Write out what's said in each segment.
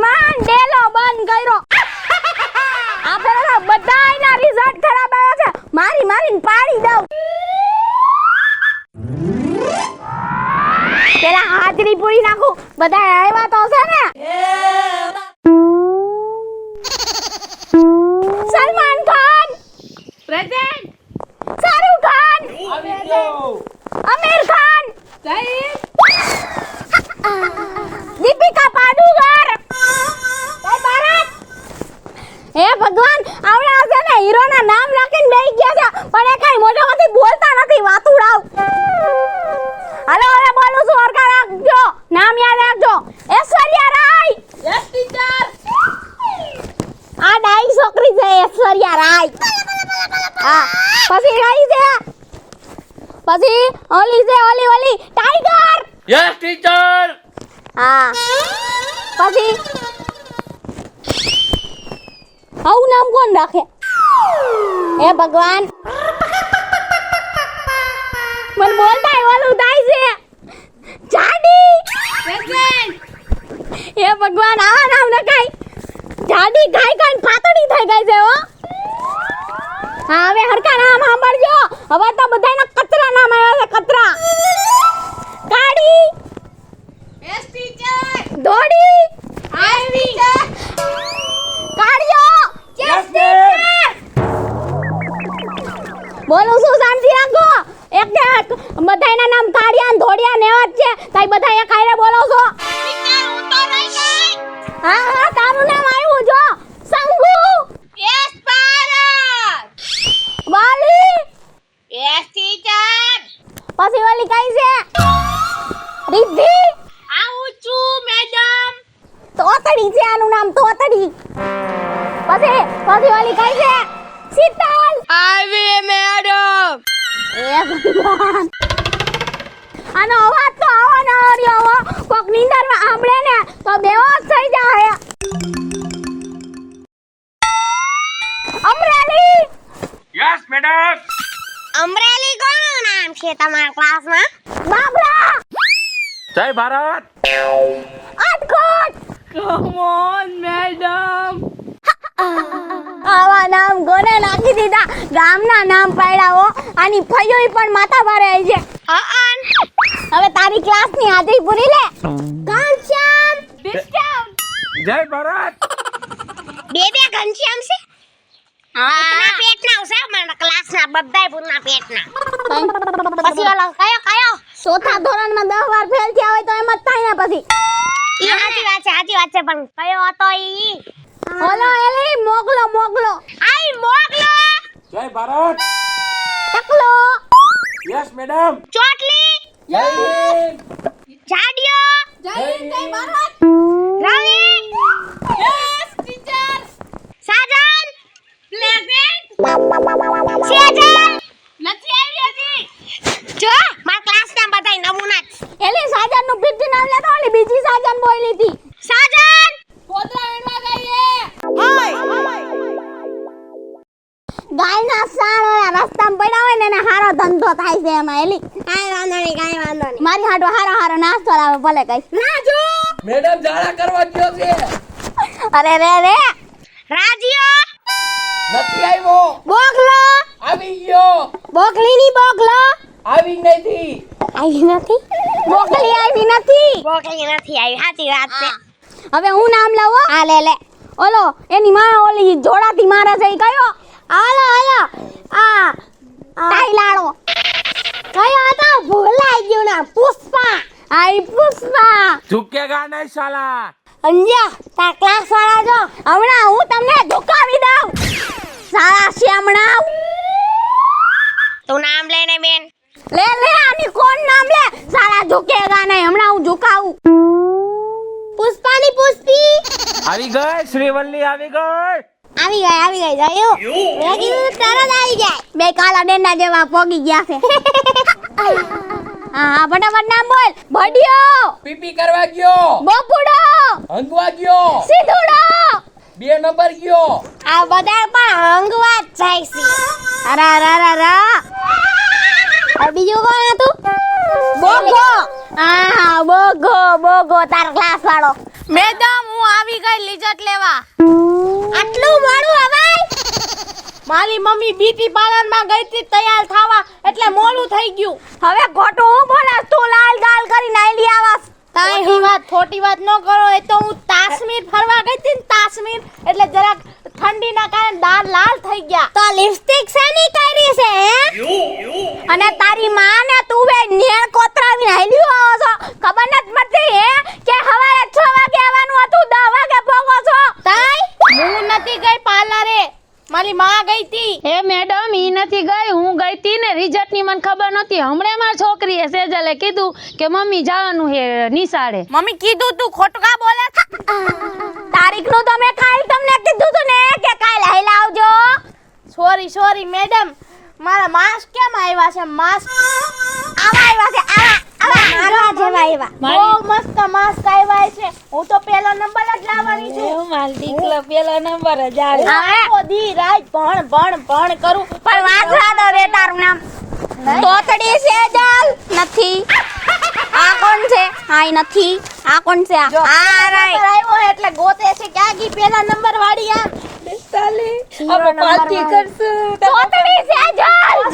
માંડ ડેલો બંધ કર્યો. આ પેલા બધાયના રિઝલ્ટ ખરાબ આવ્યા છે. મારીને પાડી દઉં. પેલા હાજરી પૂરી નાખું. બધા આવ્યા તો છે ને? સલમાન ખાન પ્રેઝન્ટ. શાહરુખ ખાન આમિર ખાન દીપિકા પાદુકોણ ભારત. હે ભગવાન, આવડા છે ને હીરોના નામ લખીને બેસી ગયા છે, પણ એ કઈ મોઢામાંથી બોલતા નથી. વાતુડાવ. હાલો હવે બોલું છું, હરખા રાખજો. નામ યાદ રાખજો. ઐશ્વર્યા રાય. Yes teacher. આ ડાઈ છોકરી છે ઐશ્વર્યા રાય. હા, પછી કઈ છે? પછી ઓલી છે, ઓલી ટાઈગર. Yes teacher. હા, પછી આવું નામ કોણ રાખે? હે ભગવાન, મને બોલતા ઓલું થાય છે. જાડી. પ્રેઝન્ટ. હે ભગવાન, આવા નામ લખાય. જાડી ખાઈ પાતળી થઈ ગઈ છે હો. હા, હવે હરખા નામ સાંભળજો. હવે તો બધાયના કચરા નામ આવ્યા છે. કચરા. કાળી. Yes teacher. ધોળી. આવી. કાળિયો. Yes teacher. બોલું છું, શાંતિ રાખો. એક બધાયના નામ કાળિયા ને ધોળિયા ને એવા જ છે. તાઈ બધા એક હારે બોલો છો. ટીચર હું તો નહીં ગઈ. હા, તારું નામ આવ્યું જો. સંગુ. યસ ભારત. વાલી. Yes teacher. પછી વાલી કઈ છે? રિદ્ધિ. આવું છું મેડમ. તોતડી છે, આનું નામ તોતડી. પછી વાલી કઈ છે? શીતલ. આવી મેડમ. એ ભગવાન, આનો અવાજ તો આવો ન રહ્યો હો. કોક નીંદરમાં સાંભળે ને તો બેહોશ થઈ જાય. અમરેલી. Yes madam. અમરેલી કોનું નામ છે તમારા ક્લાસમાં? બાબરા. જય ભારત. અટકોટ. Come on madam. આવા નામ કોને નાખી દીધા? ગામના નામ પાડ્યા હો. આની ફઈઓય પણ માથા ભારે આવી છે. હવે તારી ક્લાસની હાજરી પૂરી લે. ઘનશ્યામ. ડિસ્કાઉન્ટ. જય ભારત. બે ઘનશ્યામ છે? હા, પેટના છે મારા ક્લાસના બધાય પૂરના પેટના. પછી ઓલો કયો? ચોથા ધોરણમાં 10 વાર ફેલ થયા હોય તો એમ જ થાય ને પછી. ઈ સાચી વાત છે, પણ કયો હતો ઈ? ઓલો એલી મોગલો. આઈ મોગલો. જય ભારત. ટકલો. Yes madam. ચોટલી. જય હિન્દ. જાડિયો. જય ભારત. Ravi. Yes teacher. Sajan. Present. Sejal. નથી આવી હજી. જો મારા ક્લાસના બધાય નમૂના જ. એલી સાજન નું પીટી નામ લેતો, ઓલી બીજી સાજન બોલી હતી. સાજન. પોદરા વેણવા ગઈએ. ગાયના સાણ ઓલા રસ્તામાં પડ્યા હોય ને એને હારો ધંધો થાય છે એમાં. એલી કાઈ વાંધો નહીં. મારી હાટો હારો નાસ્તો લાવે ભલે કઈ. રાજુ. મેડમ ઝાડા કરવા ગયો છે. અરે રે રાજીઓ. નથી આવ્યો. બોગલો. આવી ગયો. બોગલીની બોગલો આવી નથી. આવી નથી. બોગલી આવી નથી. બોકલી નથી આવી, સાચી વાત છે. હવે હું નામ લાવો. આ લે ઓલો એની માં ઓલી જોડાથી મારે છે ઈ કયો? હાલો આ ટાઈલાળો. કયો હતો? ભૂલાઈ ગયું ના. પુષ્પા. આઈ પુષ્પા. ઝુકેગા નહીં સાલા. અંજા તાર ક્લાસ વાળા જો હમણાં હું તમને ધોકાવી દઉં. સારા શ્યામણાવ. તું નામ લેને બેન. લે આની કોણ નામ લે? સારા ઝુકેગા નહીં. હમણાં હું ઝુકાવું. પુષ્પાની પુષ્પી. આવી ગઈ શ્રીવલ્લી આવી ગઈ. આવી ગઈ જોયું? મેં કીધું તરત આવી જાય. બે કાલા ડેંડા જેવા પોગી ગયા છે. હા ફટાફટ નામ બોલ. ભડિયો. પીપી કરવા ગયો. બપુડો. હંગવા ગયો. સીધુડો. 2 નંબર ગયો. આ બધા પણ હંગવા જ જાય છે. અરા. આ બીજું કોણ હતું? બોગો. હા બોગો તાર ક્લાસ વાળો. મેડમ હું આવી ગઈ લિજટ લેવા. આટલું મોડું અવાય? મારી મમ્મી બ્યુટી પાર્લર માં ગઈ હતી તૈયાર થવા એટલે મોડું થઈ ગયું. હવે ખોટું હું બોલાસ તું લાલ ગાલ કરીને આઈલી આવાસ. ખોટી વાત ન કરો. એ તો હું કાશ્મીર ફરવા ગઈ હતી ને કાશ્મીર એટલે જરાક ઠંડીના કારણે દાળ લાલ થઈ ગયા. તો લિપસ્ટિક શેની કરી છે હે? અને તારી માં ને તું બે નેણ કોતરાવીને આઈલી આવો છો. ખબર નથી પડતી હે કે સવારે 6 વાગે આવવાનું હતું 10 વાગે પહોંચો છો. તઈ હું નથી ગઈ પાર્લરે. મારી માં ગઈ હતી. એ મેડમ ઈ નથી ગઈ, હું ગઈ તી ને રિઝલ્ટ ની મને ખબર નતી. હમણે મારી છોકરીએ સેજલે કીધું કે મમ્મી જવાનું હે નિશાળે. મમ્મી કીધું તું ખોટું કા બોલે છે? તારીખનું તો મેં કાલ તમને કીધું તું ને કે કાલ આઈ લાવજો. સોરી મેડમ, મારા માસ્ક કેમ આવ્યા છે? માસ્ક આવા આવ્યા છે, આવા મારવા જેવા આવ્યા. બહુ મસ્ત માસ્ક આવ્યા છે. હું તો પહેલો નંબર જ લાવવાની છું. મારી દીકરો પેલો નંબર જ આવે. આખો દી રાત ભણ કરું પણ વાંચવા દો રે તારું નામ. તોતડી સેજલ નથી. આ કોણ છે? હાય નથી. આ કોણ છે? આ રાય આવ્યો એટલે ગોતે છે ક્યાં ગઈ પેલા નંબર વાળી આમ. આપણે પાર્ટી કરશું. તોતડી સેજલ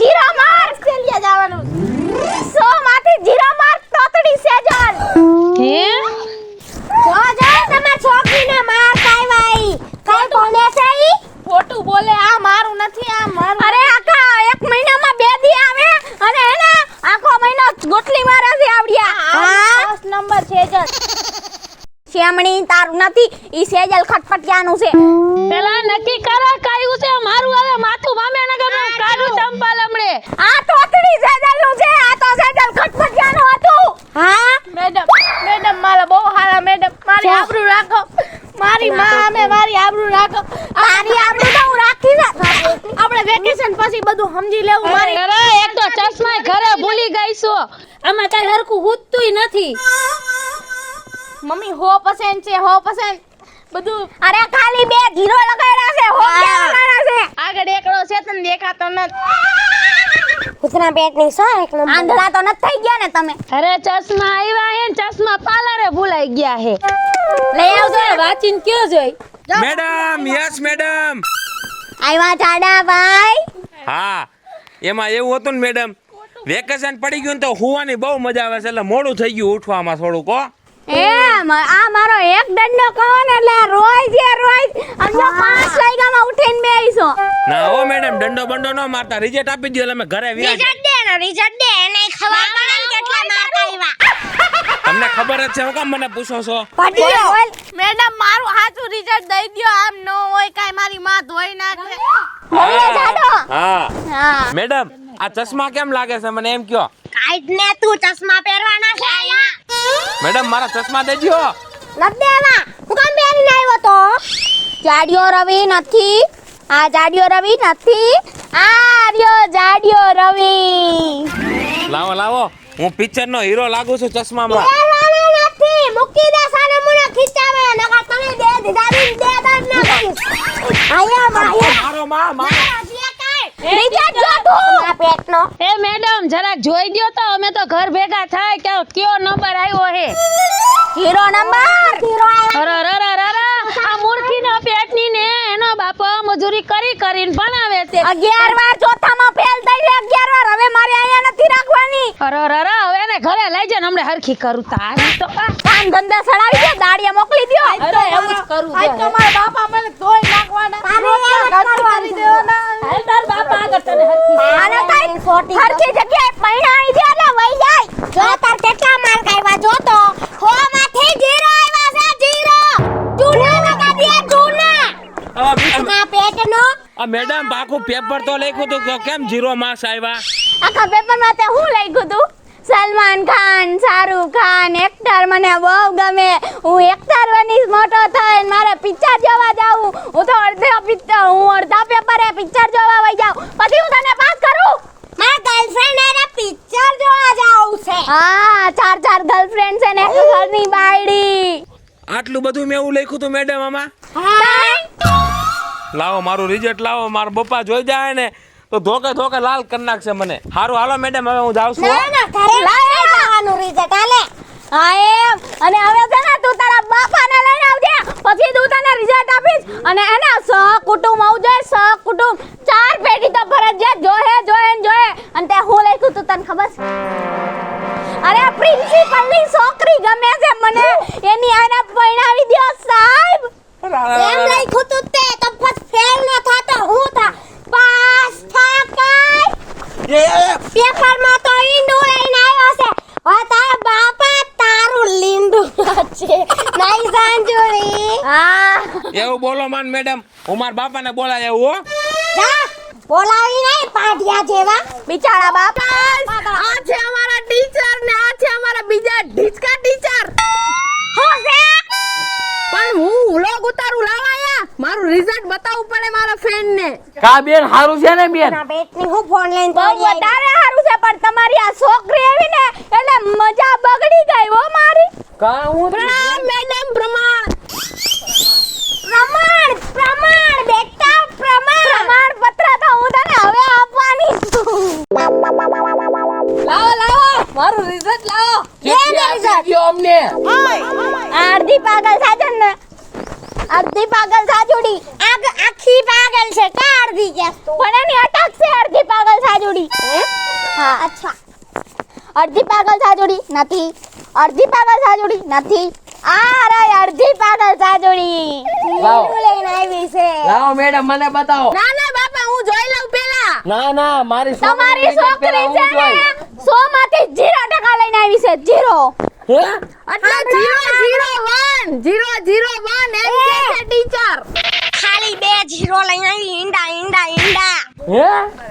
0 માર્ક સેલિયા જવાનું. 100 માંથી 0 માર્ક તોતડી સેજલ. હે જો તમાર છોકરીને માર કાઈવાઈ. કઈ બોલે છે ઈ? ખોટું બોલે. આ મારું નથી, આ મારું. અરે આખા 1 મહિનામાં 2 દી આવે અને એને આખો મહિનો ગોટલી મારે છે આવડિયા. હા? First number Sejal. શ્યામણી તારું નથી, ઈ સેજલ ખટપટિયાનું છે. પેલા નક્કી કરો કાયું છે મારું. હવે માથું મામેનગર નું કાઢું ચંપાલ હમણે. આ તોતડી સેજલનું છે. આ તો સેજલ ખટપટિયાનું હતું. હા? મેડમ મારા બહુ હારા મેડમ. મારી આબરૂ રાખો. મારી માં અમે મારી આબરૂ રાખો. તારી આબરૂ તો હું રાખી ને. આપણે વેકેશન પછી બધું સમજી લેવું. મારી અરે એક તો ચશ્મા ઘરે ભૂલી ગઈ છો. આમાં કઈ હરખું હૂતતુંય નથી. મમ્મી 100% છે 100% બધું. અરે ખાલી 2 ઘીરો લગાડ્યા છે. હો ક્યાં લગાડ્યા છે? આગળ એકડો છે તને દેખાતો નથી. કૂતરા પેટની સો એક નંબર. આંધળા તો નથી થઈ ગયા ને તમે? અરે ચશ્મા આવ્યા હે ને ચશ્મા પાર્લરે ભૂલાઈ ગયા હે. લઈ આવજો. વાંચીને કયો જોઈ. Madam yes madam. આવ્યા જાડા ભાઈ. હા એમાં એવું હતું ને મેડમ, વેકેશન પડી ગયું ને તો હુવાની બહુ મજા આવે છે એટલે મોડું થઈ ગયું ઉઠવામાં થોડુંક. હો એમ આ મારો એક દંડો કહો ને એટલે રોજ સમજો 5 વાગ્યામાં ઉઠીને બેહીશો. ના હો મેડમ, દંડો બંડો ન મારતા, રિઝલ્ટ આપી દો એટલે અમે ઘરે વ્યા રિઝલ્ટ દે ને રિઝલ્ટ દે. એને ખબર પડે ને કેટલા માર્ક આવ્યા. તમને ખબર જ છે, હું કામ મને પૂછો છો? પડીયો. મેડમ મારું સાચું રિઝલ્ટ દઈ દ્યો. આમ ન હોય કાઈ મારી માં ધોઈ નાખે. હા હા મેડમ, આ ચશ્મા કેમ લાગે છે મને એમ કયો? કાઈટ ને તું ચશ્મા પહેરવાના છે આયા. મેડમ મારા ચશ્મા દેજો. નથી દેવા. હું કામ પહેરીને આવ્યો તો? જાડિયો રવિ નથી. આ જાડિયો રવિ નથી. આ રહ્યો જાડિયો રવિ. લાવો લાવો, હું પિક્ચર નો હીરો લાગુ છું ચશ્મામાં. પહેરવાના નથી. મૂકી દે સાને મુને ખીચાવે. નકર તમે દે દીધા દે દર ના કરીશ. આયા માયા. મારો માં રિઝલ્ટ જો તું. આ પેટનો. એ મેડમ જરાક જોઈ દ્યો તો. અમે તો ઘર ભેગા થાય કે કયો નંબર આવ્યો હે. Hero number. હીરો આયા. અરરરરરર, આ મૂર્ખીના પેટની ને એનો બાપો મજૂરી કરીને ભણાવે છે. 11 વાર ચોથામાં ફેલ થઈ છે. 11 વાર. હવે મારે અહીંયા નથી રાખવાની. અરરરર, હવે એને ઘરે લઈ જાય ને હમણે હરખી કરું તા. તો કામ ધંધા સડાવી દો. દાડિયા મોકલી દો. અરે એવું જ કરું આજ તો મારા બાપા મને ધોઈ નાખવાના. તારે એમ જ કરવાનું. કરી દેવાના. હાલ તાર બાપા આગળ તને હરખી. આને કઈ હરખી જગ્યાએ પૈણાઈ દે એટલે વઈ જાય. જો તાર કેટલા માર્ક આવ્યા જો તો. 100 માંથી 0 આવ્યા છે. 0. ચૂના લગા દે ચૂના. આ પેટનો. મેડમ આખું પેપર તો લખ્યું હતું કે કેમ 0 માર્ક્સ આવ્યા? આખા પેપરમાં તે હું લખ્યું તું? સલમાન ખાન, શાહરુખ ખાન એક્ટર મને બહુ ગમે. હું એક્ટર બનીશ મોટો થઈને. મારે પિક્ચર જોવા જાવું. હું અડધા પેપરે પિક્ચર જોવા વઈ જાઉં. પછી હું તને પાસ કરું. મારા ગર્લફ્રેન્ડ એને પિક્ચર જોવા જાવું છે. હા 4 ગર્લફ્રેન્ડ છે ને એક ઘરની બાયડી. આટલું બધું મેં એવું લખ્યું હતું મેડમ આમાં? હા. લાવો મારું રિઝલ્ટ લાવો, મારા પપ્પા જોઈ જાય ને તો ધોકે લાલ કરી નાખશે મને. સારું હાલો મેડમ, હવે હું જાઉં છું. ના ના ઘરે લઈ જવાનું રિઝલ્ટ હાલે. હા એમ. અને હવે છે ને તું તારા બાપાને લઈને આવજે, પછી તું તને રિઝલ્ટ આપીશ. અને એને સહકુટુંબ આવું જોઈએ, સહકુટુંબ 4 પેટી તો ફરજિયાત જોહે. અને તે હું લખ્યું તું તને ખબર છે? અરે પ્રિન્સિપલની છોકરી ગમે છે મને, એની આને પરણાવી દ્યો સાહેબ. એમ લખ્યું તું તે તો પછી ફેલ ન થાતો હું થા પાસ થા કઈ પેપરમાં તો ઈંડું લઈને આવ્યો છે. હવે તારા બાપા તારું લીંડું છે નહીં સાંજુરી. હા એવું બોલો માન મેડમ, હું મારા બાપાને બોલાય એવું હો. જા બોલાવી નહીં પાટિયા જેવા. બિચારા બાપા. આ છે અમારા ટીચર ને આ છે અમારા બીજા ઢીચકા ટીચર. હું છે પણ હું વ્લોગ ઉતારું લાવાયા, મારું રિઝલ્ટ બતાવવું પડે મારા ફ્રેન્ડ ને. કા બેન હારું છે ને બેન? ના બેટની હું ફોન લઈને બહુ દોડી આવી. વધારે સારું છે, પણ તમારી આ છોકરી આવી ને એટલે મજા બગડી ગઈ હો મારી. કા હું પ્રણામ મેડમ, પ્રમાણ. પ્રમાણ બેટા પ્રમાણ પ્રમાણપત્ર તો હું તને હવે આપવાની છું. લાવો મારું રિઝલ્ટ લાવો. કેટલી આપી દ્યો અમને? અડધી પાગલ સાજન ને અડધી પાગલ સાજુડી. આખી પાગલ છે કા અડધી કેસ તું. પણ એની અટક છે અડધી પાગલ સાજુડી. હા અચ્છા અડધી પાગલ સાજુડી નથી, અડધી પાગલ સાજુડી નથી. આ રે અડધી પાગલ સાજુડી. લાવો ઈંડું લઈને આવી છે. લાવો મેડમ મને બતાવો. ના બાપા, હું જોઈ લઉં પેલા. ના મારી તમારી છોકરી છે ને 100 માંથી 0% લઈને આવી છે. 0 હે એટલે 001 એમ કહે છે ટીચર. ખાલી 2 જીરો લઈને આવી ઈંડા હે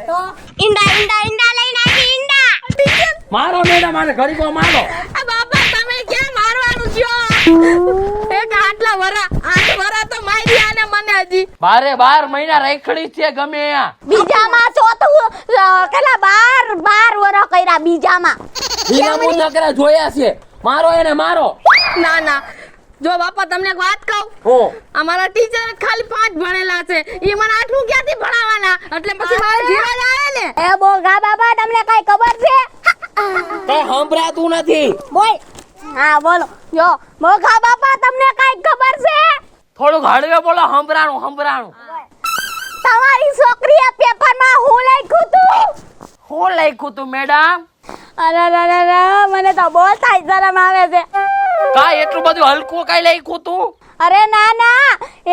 તો ઈંડા લઈને આવી ઈંડા. મારો મેડમ મારે ઘડીકો મારો. આ બાપા તમે કેમ મારવાનું છો? એક આટલા વરા 8 વરા તો મારી આને મને હજી. બારે 12 મહિના રાખડી છે ગમે આ. બીજામાં ચોથું કેટલા 12 વરા કર્યા બીજામાં. બીજા હું નકરા જોયા છે. મારો એને મારો. ના જો બાપા તમને એક વાત કહું, હું અમારા ટીચર ખાલી 5 ભણેલા છે, ઈ મને 8મું ક્યાંથી ભણાવવાના? એટલે પછી મારે 0 જ આવે ને. એ બોગા બાબા તમને કઈ ખબર છે? કઈ સંભળાતું નથી. બોલ. હા બોલો. જો મોગા બાપા તમને કઈ ખબર છે? થોડુંક હળવે બોલો. સંભળાણું. તમારી છોકરીએ પેપરમાં હું લખ્યું તું? શું લખ્યું તું મેડમ? અરે મને તો બોલતા શરમ આવે છે. કા એટલું બધું હલકું કઈ લખ્યું તું? અરે ના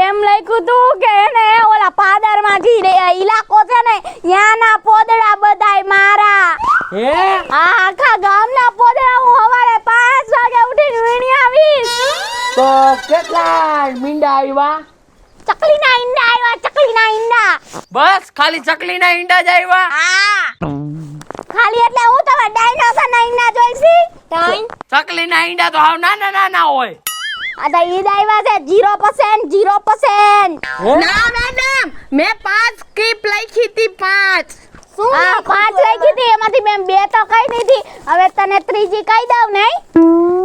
એમ લખ્યું તું કે એને ઓલા પાદરમાંથી ઇલાકો છે ને યાના પોદડા બધાય મારા. હે આ આખા ગામના પોદડા હું સવારે 5 વાગે ઉઠીને વીણી આવીશ. તો કેટલા મીંડા આવ્યા? ચકલીના ઈંડા આવ્યા. બસ ખાલી ચકલીના ઈંડા જ આવ્યા? હા ખાલી એટલે હું તમે ડાયનોસરના ઈંડા જોઈશી? ચકલીના ઈંડા તો હાવ નાના હોય. આ તો ઈદ આવ્યા છે 0%. હે? ના મેડમ, મેં 5 સ્કીપ લખી હતી 5. શું? હા 5 લખી હતી, એમાંથી મેં 2 તો કહી દીધી. હવે તને ત્રીજી કહી દઉં નહીં?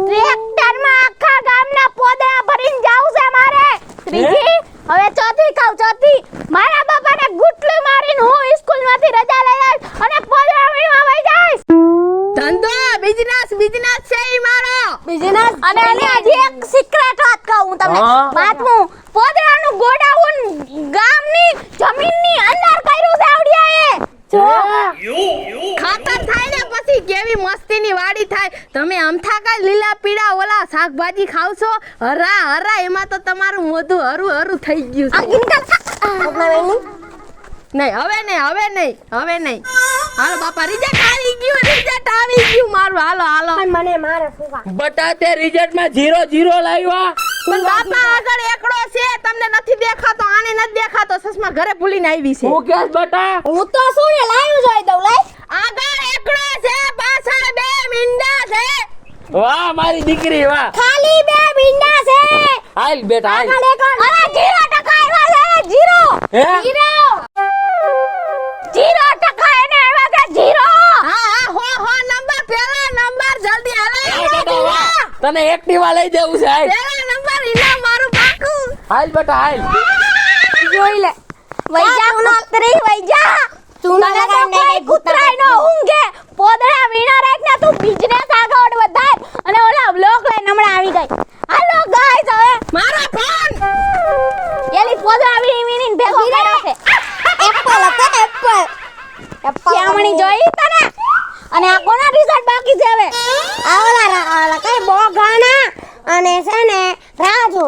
ટ્રેક્ટરમાં આખા ગામના પોદળા ભરીને જાવું છે મારે. ત્રીજી હવે ચોથી કહું. મારા બાપાને ગુટલી મારીને હું સ્કૂલમાંથી રજા લઈ આવીશ અને પોદળા વીણવા વઈ જઈશ. ધંધો બિઝનેસ છે ઈ મારો. બિઝનેસ. અને એની હજી એક સિક્રેટ વાત કહું હું તમને. હા. બાતમું પોદળાનું ગોડાઉન ગામની જમીનની અંદર કર્યું છે આવડિયાએ. ખાતર થાય ને પછી કેવી મસ્તીની વાડી થાય. તમે અમથા કા લીલા પીળા ઓલા શાકભાજી ખાવશો, હરા એમાં તો તમારું મોઢું હરું થઈ ગયું છે. નહીં હવે નહીં. હાલો બાપા, રિઝલ્ટ આવી ગયું મારું. હાલો. મને મારે ફૂવા. બટાતે રિઝલ્ટમાં 0 લાવ્યા. પણ બાપા આગળ એકડો છે, તમને નથી દેખાતો, આને નથી દેખાતો. સસમા ઘરે ભૂલીને આવી છે. હું કેસ બટા? હું તો શું ને લાવ્યું જોઈ દઉં લાય. આગળ એકડો છે, પાછળ 2 મીંડા છે. વાહ મારી દીકરી વાહ. ખાલી 2 મીંડા છે. હાલ બેટા હાલ. અરે 0% આવ્યા છે. 0. હે? 0% એને આવ્યા છે. 0. હા હો નંબર, પહેલા નંબર જલ્દી હાલો. તને એક્ટિવા લઈ દેવું છે. હાલ પહેલા નંબર ઇનામ મારું પાકું. હાલ બેટા હાલ. જોઈ લે. વૈજા નોકરી વૈજા. ચૂનો તને તો લગાવીને કોઈ કઈ કૂતરાય નો ઊંઘે. પોદળા વીણા રાખ ને તું બિઝનેસ આગળ વધાર અને ઓલા વ્લોગ સોકવણી જોઈ તને અને આ કોના રિઝલ્ટ બાકી છે હવે ઓલા કઈ બોગાના અને છે ને રાજુ.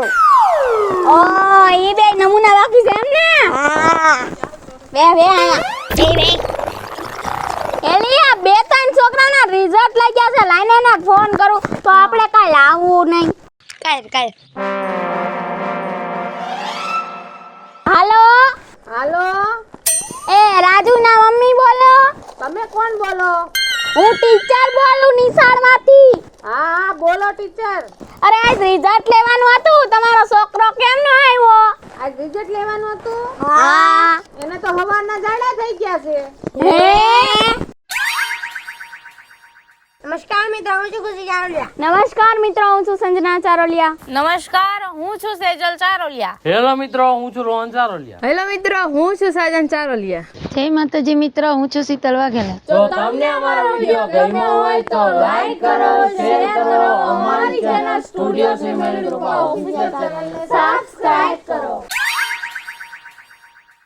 ઓ ઈ બે નમૂના બાકી છે એમ ને હા બે આયા બે એલિયા બે ત્રણ છોકરાના રિઝલ્ટ લાગ્યા છે લાઈને ને ફોન કરું તો આપણે કાઈ લાવવું નહીં કાઈ હાલો હાલો, એ રાજુ ના મમ્મી બોલો તમે કોણ બોલો? હું ટીચર બોલું નિશાળમાંથી હા, બોલો ટીચર. અરે આજ રિઝલ્ટ લેવાનું હતું તમારો છોકરો કેમ ન આવ્યો આજ રિઝલ્ટ લેવાનું હતું. હા એને તો હવારના જાડા થઈ ગયા છે. હે નમસ્કાર મિત્રો, હું છું ખુશી ચાવલિયા. નમસ્કાર મિત્રો હું છું સંજના ચારોલિયા નમસ્કાર હું છું સેજલ ચારોલિયા. હેલો મિત્રો, હું છું રોહન ચારોલિયા. હેલો મિત્રો, હું છું સાજન ચારોલિયા. જય માતાજી મિત્ર, હું છું શીતલ વાઘેલા. તો તમને અમારો વિડિયો ગમ્યો હોય તો લાઈક કરો, શેર કરો, અમારી channel studio cement group official ચેનલને સબસ્ક્રાઇબ કરો